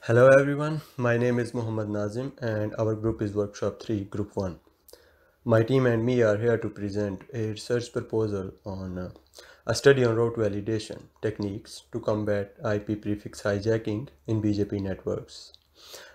Hello everyone, my name is Muhammad Nazim and our group is Workshop 3, Group 1. My team and me are here to present a research proposal on a study on route validation techniques to combat IP prefix hijacking in BGP networks.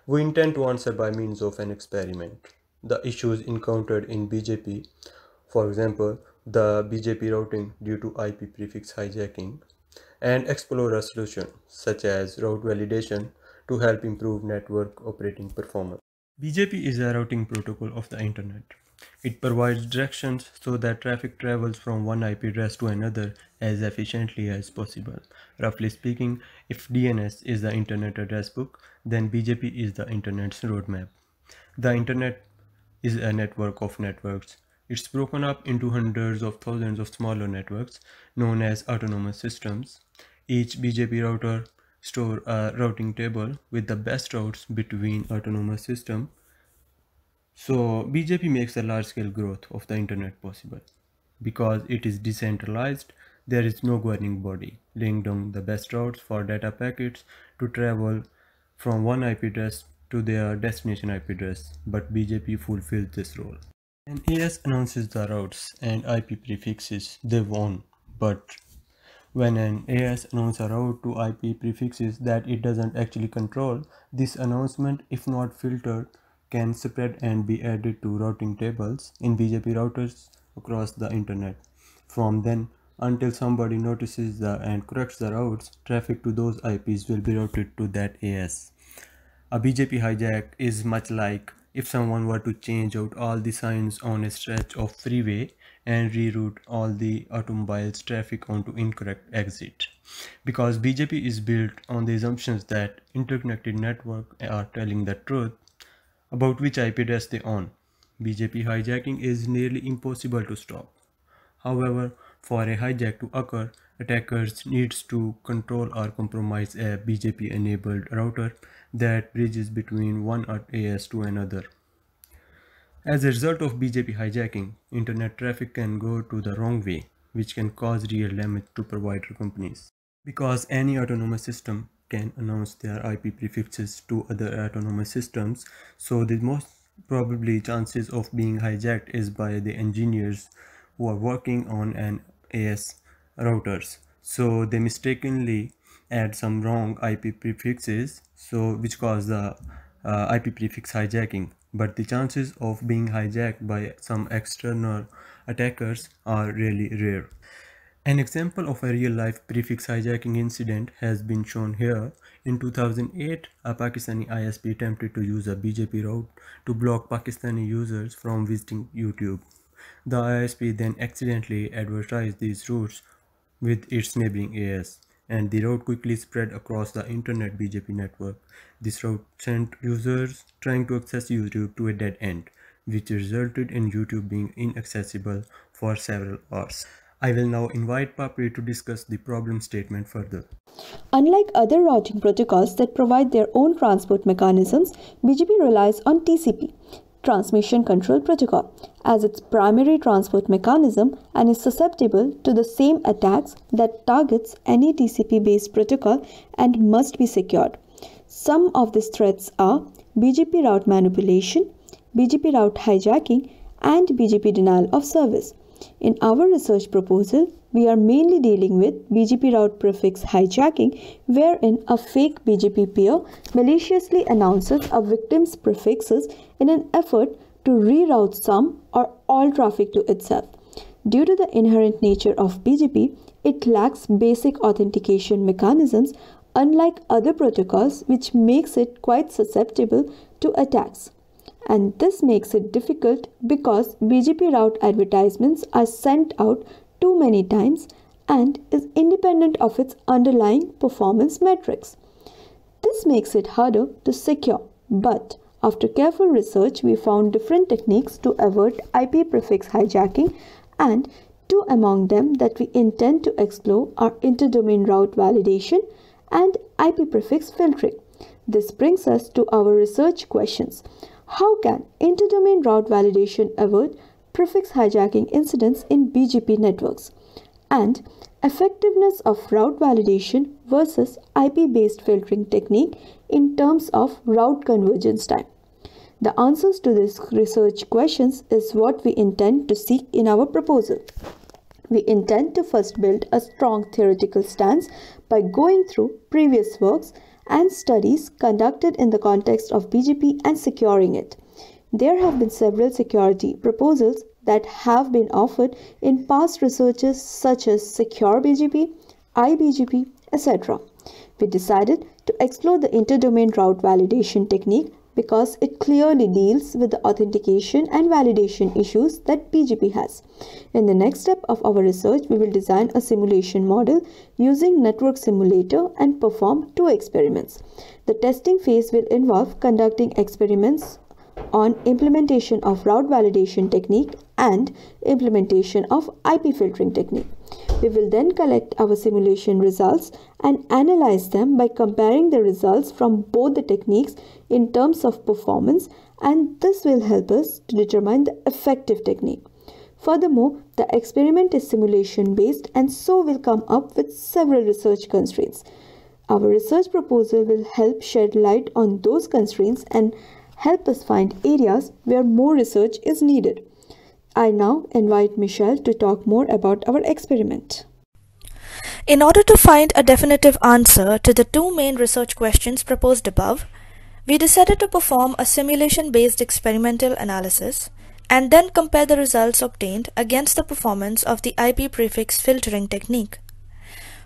We intend to answer by means of an experiment the issues encountered in BGP, for example, the BGP routing due to IP prefix hijacking, and explore a solution such as route validation to help improve network operating performance. BGP is a routing protocol of the internet. It provides directions so that traffic travels from one IP address to another as efficiently as possible. Roughly speaking, if DNS is the internet address book, then BGP is the internet's roadmap. The internet is a network of networks. It's broken up into hundreds of thousands of smaller networks known as autonomous systems. Each BGP router stores a routing table with the best routes between autonomous systems. So BGP makes the large-scale growth of the internet possible. Because it is decentralized, there is no governing body laying down the best routes for data packets to travel from one IP address to their destination IP address, but BGP fulfills this role. When AS announces the routes and IP prefixes, they won, but when an AS announces a route to IP prefixes that it doesn't actually control, this announcement, if not filtered, can spread and be added to routing tables in BGP routers across the internet. From then until somebody notices and corrects the routes, traffic to those IPs will be routed to that AS. A BGP hijack is much like if someone were to change out all the signs on a stretch of freeway and reroute all the automobiles traffic onto incorrect exit. Because BGP is built on the assumptions that interconnected networks are telling the truth about which IP address they own. BGP hijacking is nearly impossible to stop. However, for a hijack to occur, attackers needs to control or compromise a BGP-enabled router that bridges between one AS to another. As a result of BGP hijacking, internet traffic can go to the wrong way, which can cause real damage to provider companies. Because any autonomous system can announce their IP prefixes to other autonomous systems, so the most probably chances of being hijacked is by the engineers who are working on an AS routers. So they mistakenly add some wrong IP prefixes, which cause the IP prefix hijacking. But the chances of being hijacked by some external attackers are really rare. An example of a real-life prefix hijacking incident has been shown here. In 2008, a Pakistani ISP attempted to use a BGP route to block Pakistani users from visiting YouTube. The ISP then accidentally advertised these routes with its neighboring AS, and the route quickly spread across the internet BGP network. This route sent users trying to access YouTube to a dead end, which resulted in YouTube being inaccessible for several hours. I will now invite Papri to discuss the problem statement further. Unlike other routing protocols that provide their own transport mechanisms, BGP relies on TCP, Transmission Control Protocol, as its primary transport mechanism and is susceptible to the same attacks that targets any TCP-based protocol and must be secured. Some of these threats are BGP route manipulation, BGP route hijacking, and BGP denial of service. In our research proposal, we are mainly dealing with BGP route prefix hijacking, wherein a fake BGP peer maliciously announces a victim's prefixes in an effort to reroute some or all traffic to itself. Due to the inherent nature of BGP, it lacks basic authentication mechanisms, unlike other protocols, which makes it quite susceptible to attacks. And this makes it difficult because BGP route advertisements are sent out too many times and is independent of its underlying performance metrics. This makes it harder to secure, but after careful research, we found different techniques to avert IP prefix hijacking, and two among them that we intend to explore are interdomain route validation and IP prefix filtering. This brings us to our research questions. How can interdomain route validation avert prefix hijacking incidents in BGP networks? And Effectiveness of route validation versus IP-based filtering technique in terms of route convergence time. The answers to these research questions is what we intend to seek in our proposal. We intend to first build a strong theoretical stance by going through previous works and studies conducted in the context of BGP and securing it. There have been several security proposals that have been offered in past researches such as Secure BGP, iBGP, etc. We decided to explore the interdomain route validation technique because it clearly deals with the authentication and validation issues that BGP has. In the next step of our research, we will design a simulation model using Network Simulator and perform 2 experiments. The testing phase will involve conducting experiments on implementation of route validation technique and implementation of IP filtering technique. We will then collect our simulation results and analyze them by comparing the results from both the techniques in terms of performance, and this will help us to determine the effective technique. Furthermore, the experiment is simulation based and so will come up with several research constraints. Our research proposal will help shed light on those constraints and help us find areas where more research is needed. I now invite Michelle to talk more about our experiment. In order to find a definitive answer to the 2 main research questions proposed above, we decided to perform a simulation-based experimental analysis and then compare the results obtained against the performance of the IP prefix filtering technique.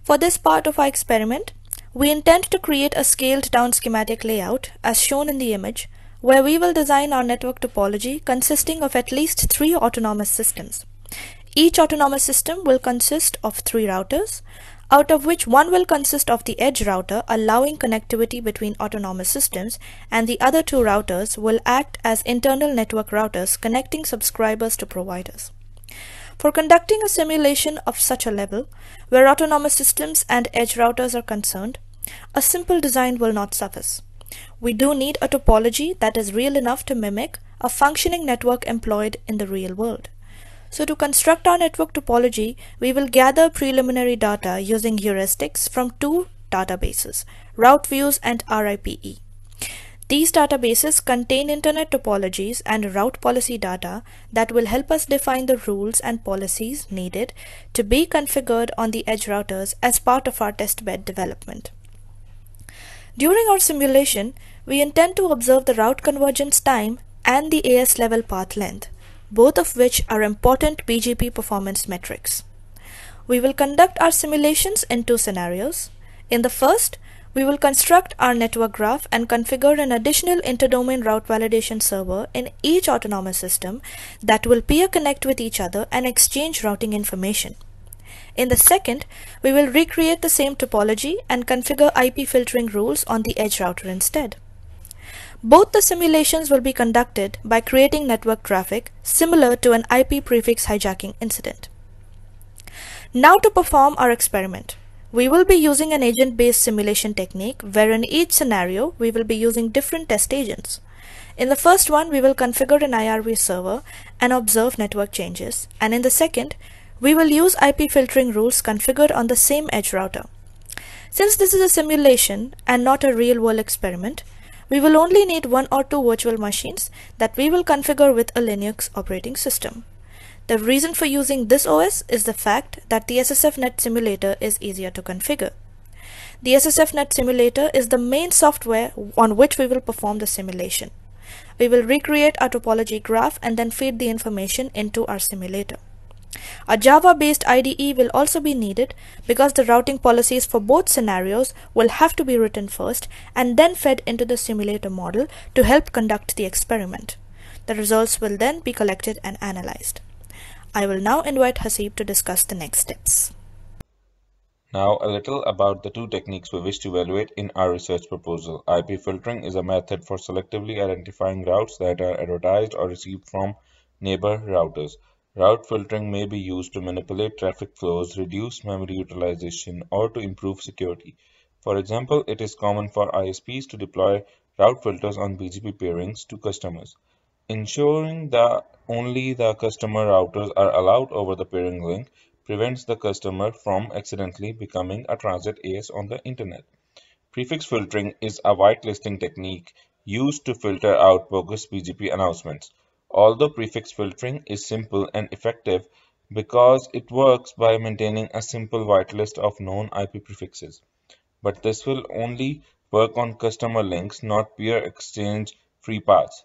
For this part of our experiment, we intend to create a scaled-down schematic layout as shown in the image, where we will design our network topology consisting of at least 3 autonomous systems. Each autonomous system will consist of 3 routers, out of which one will consist of the edge router allowing connectivity between autonomous systems, and the other 2 routers will act as internal network routers connecting subscribers to providers. For conducting a simulation of such a level, where autonomous systems and edge routers are concerned, a simple design will not suffice. We do need a topology that is real enough to mimic a functioning network employed in the real world. So to construct our network topology, we will gather preliminary data using heuristics from 2 databases, RouteViews and RIPE. These databases contain internet topologies and route policy data that will help us define the rules and policies needed to be configured on the edge routers as part of our testbed development. During our simulation, we intend to observe the route convergence time and the AS level path length, both of which are important BGP performance metrics. We will conduct our simulations in 2 scenarios. In the first, we will construct our network graph and configure an additional interdomain route validation server in each autonomous system that will peer connect with each other and exchange routing information. In the second, we will recreate the same topology and configure IP filtering rules on the edge router instead. Both the simulations will be conducted by creating network traffic similar to an IP prefix hijacking incident. Now to perform our experiment, we will be using an agent-based simulation technique where in each scenario we will be using different test agents. In the first one, we will configure an IRV server and observe network changes, and in the second, we will use IP filtering rules configured on the same edge router. Since this is a simulation and not a real-world experiment, we will only need 1 or 2 virtual machines that we will configure with a Linux operating system. The reason for using this OS is the fact that the SSFnet simulator is easier to configure. The SSFnet simulator is the main software on which we will perform the simulation. We will recreate our topology graph and then feed the information into our simulator. A Java-based IDE will also be needed because the routing policies for both scenarios will have to be written first and then fed into the simulator model to help conduct the experiment. The results will then be collected and analyzed. I will now invite Hasib to discuss the next steps. Now a little about the 2 techniques we wish to evaluate in our research proposal. IP filtering is a method for selectively identifying routes that are advertised or received from neighbor routers. Route filtering may be used to manipulate traffic flows, reduce memory utilization, or to improve security. For example, it is common for ISPs to deploy route filters on BGP peerings to customers, ensuring that only the customer routers are allowed over the peering link. prevents the customer from accidentally becoming a transit AS on the internet. Prefix filtering is a whitelisting technique used to filter out bogus BGP announcements. Although prefix filtering is simple and effective because it works by maintaining a simple whitelist of known IP prefixes. But this will only work on customer links, not peer exchange free paths.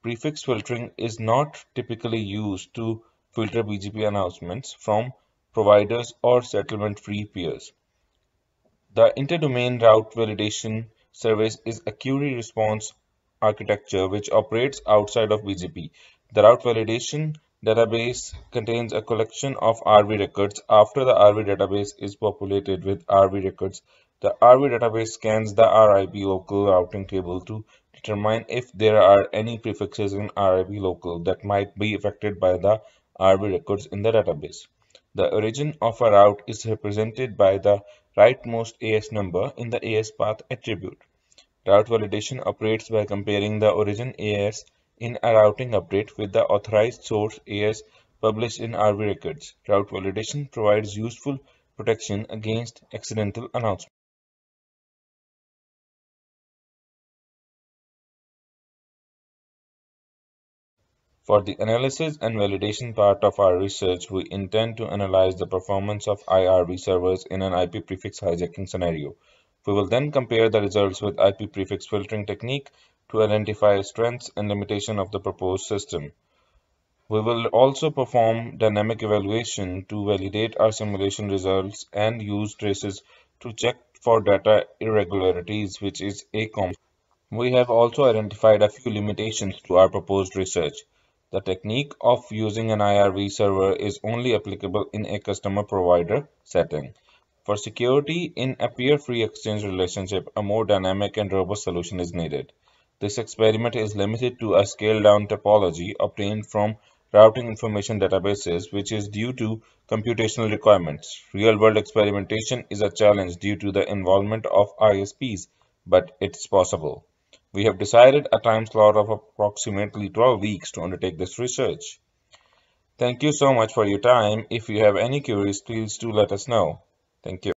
Prefix filtering is not typically used to filter BGP announcements from providers or settlement-free peers. The Interdomain Route Validation Service is a query response architecture which operates outside of BGP. The route validation database contains a collection of RV records. After the RV database is populated with RV records, the RV database scans the RIP local routing table to determine if there are any prefixes in RIP local that might be affected by the RV records in the database. The origin of a route is represented by the rightmost AS number in the AS path attribute. Route validation operates by comparing the origin AS in a routing update with the authorized source AS published in RV records. Route validation provides useful protection against accidental announcements. For the analysis and validation part of our research, we intend to analyze the performance of IRV servers in an IP prefix hijacking scenario. We will then compare the results with IP prefix filtering technique to identify strengths and limitations of the proposed system. We will also perform dynamic evaluation to validate our simulation results and use traces to check for data irregularities, which is a common. We have also identified a few limitations to our proposed research. The technique of using an IRV server is only applicable in a customer-provider setting. For security in a peer-free exchange relationship, a more dynamic and robust solution is needed. This experiment is limited to a scaled-down topology obtained from routing information databases, which is due to computational requirements. Real-world experimentation is a challenge due to the involvement of ISPs, but it's possible. We have decided a time slot of approximately 12 weeks to undertake this research. Thank you so much for your time. If you have any queries, please do let us know. Thank you.